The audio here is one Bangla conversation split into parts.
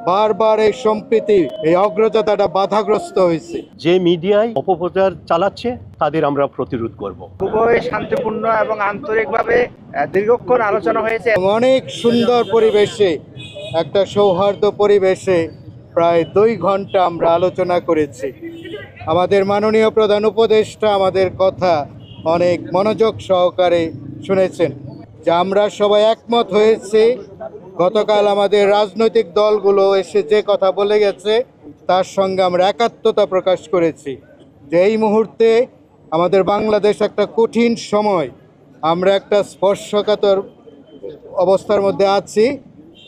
বারবার এই সম্প্রীতি এই অগ্রযাত্রাটা বাধাগ্রস্ত হয়েছে। যে মিডিয়ায় অপপ্রচার চালাচ্ছে তাদের আমরা প্রতিরোধ করব। খুবই শান্তিপূর্ণ এবং আন্তরিকভাবে দীর্ঘক্ষণ আলোচনা হয়েছে। অনেক সুন্দর পরিবেশে, একটা সৌহার্দ্য পরিবেশে প্রায় 2 ঘন্টা আমরা আলোচনা করেছি। আমাদের মাননীয় প্রধান উপদেষ্টা আমাদের কথা অনেক মনোযোগ সহকারে শুনেছেন। যে আমরা সবাই একমত হয়েছি, গতকাল আমাদের রাজনৈতিক দলগুলো এসে যে কথা বলে গেছে তার সঙ্গে আমরা একাত্মতা প্রকাশ করেছি যে এই মুহূর্তে আমাদের বাংলাদেশ একটা কঠিন সময়, আমরা একটা স্পর্শকাতর অবস্থার মধ্যে আছি,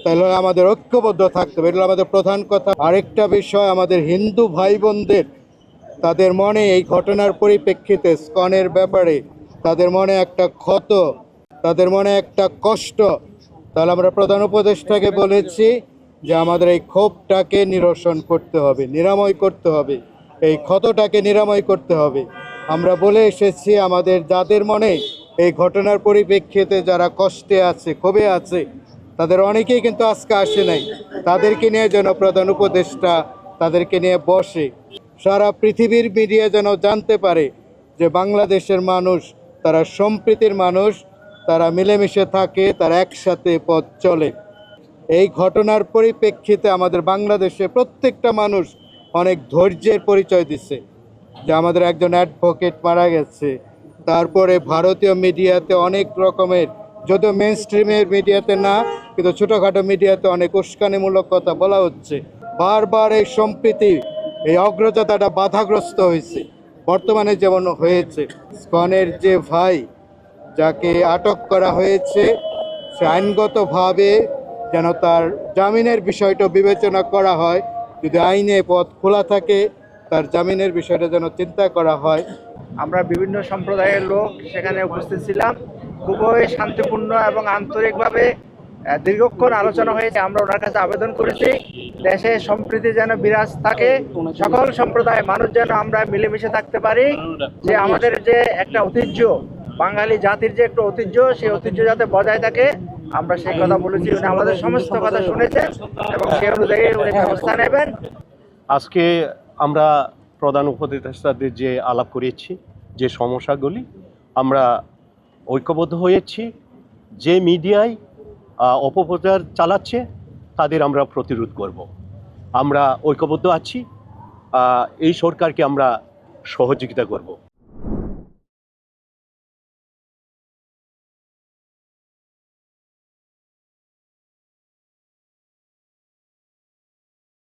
তাহলে আমাদের ঐক্যবদ্ধ থাকতে হবে, এটা আমাদের প্রধান কথা। আরেকটা বিষয়, আমাদের হিন্দু ভাই বোনদের তাদের মনে এই ঘটনার পরিপ্রেক্ষিতে ইসকনের ব্যাপারে তাদের মনে একটা ক্ষত, তাদের মনে একটা কষ্ট, তাহলে আমরা প্রধান উপদেষ্টাকে বলেছি যে আমাদের এই ক্ষোভটাকে নিরসন করতে হবে, নিরাময় করতে হবে, এই ক্ষতটাকে নিরাময় করতে হবে। আমরা বলে এসেছি আমাদের যাদের মনে এই ঘটনার পরিপ্রেক্ষিতে যারা কষ্টে আছে, ক্ষোভে আছে, তাদের অনেকেই কিন্তু আজকে আসে নাই, তাদেরকে নিয়ে যেন প্রধান উপদেষ্টা তাদেরকে নিয়ে বসে, সারা পৃথিবীর মিডিয়া যেন জানতে পারে যে বাংলাদেশের মানুষ তারা সম্প্রীতির মানুষ, তারা মিলেমিশে থাকে, তারা একসাথে পথ চলে। এই ঘটনার পরিপ্রেক্ষিতে আমাদের বাংলাদেশে প্রত্যেকটা মানুষ অনেক ধৈর্যের পরিচয় দিচ্ছে। যে আমাদের একজন অ্যাডভোকেট মারা গেছে, তারপরে ভারতীয় মিডিয়াতে অনেক রকমের, যদিও মেন স্ট্রিমের মিডিয়াতে না, কিন্তু ছোটোখাটো মিডিয়াতে অনেক উস্কানিমূলক কথা বলা হচ্ছে। বারবার এই সম্প্রীতি এই অগ্রযাত্রাটা বাধাগ্রস্ত হয়েছে। বর্তমানে যেমন হয়েছে ইসকনের যে ভাই যাকে আটক করা হয়েছে, সে আইনগতভাবে যেন তার জামিনের বিষয়টা বিবেচনা করা হয়, যদি আইনে পথ খোলা থাকে তার জামিনের বিষয়টা যেন চিন্তা করা হয়। আমরা বিভিন্ন সম্প্রদায়ের লোক সেখানে উপস্থিত ছিলাম। খুবই শান্তিপূর্ণ এবং আন্তরিকভাবে দীর্ঘক্ষণ আলোচনা হয়েছে। আমরা ওনার কাছে আবেদন করেছি দেশে সম্প্রীতি যেন বিরাজ থাকে, সকল সম্প্রদায়ের মানুষ যেন আমরা মিলেমিশে থাকতে পারি, যে আমাদের যে একটা ঐতিহ্য, বাঙালি জাতির যে একটা ঐতিহ্য, সেই ঐতিহ্য যাতে বজায় থাকে, আমরা সেই কথা বলেছি। উনি আমাদের সমস্ত কথা শুনেছেন এবং সেই অনুযায়ী উনি ব্যবস্থা নেবেন। আজকে আমরা প্রধান উপদেষ্টাদের যে আলাপ করেছি, যে সমস্যাগুলি, আমরা ঐক্যবদ্ধ হয়েছি। যে মিডিয়ায় অপপ্রচার চালাচ্ছে তাদের আমরা প্রতিরোধ করব। আমরা ঐক্যবদ্ধ আছি, এই সরকারকে আমরা সহযোগিতা করব।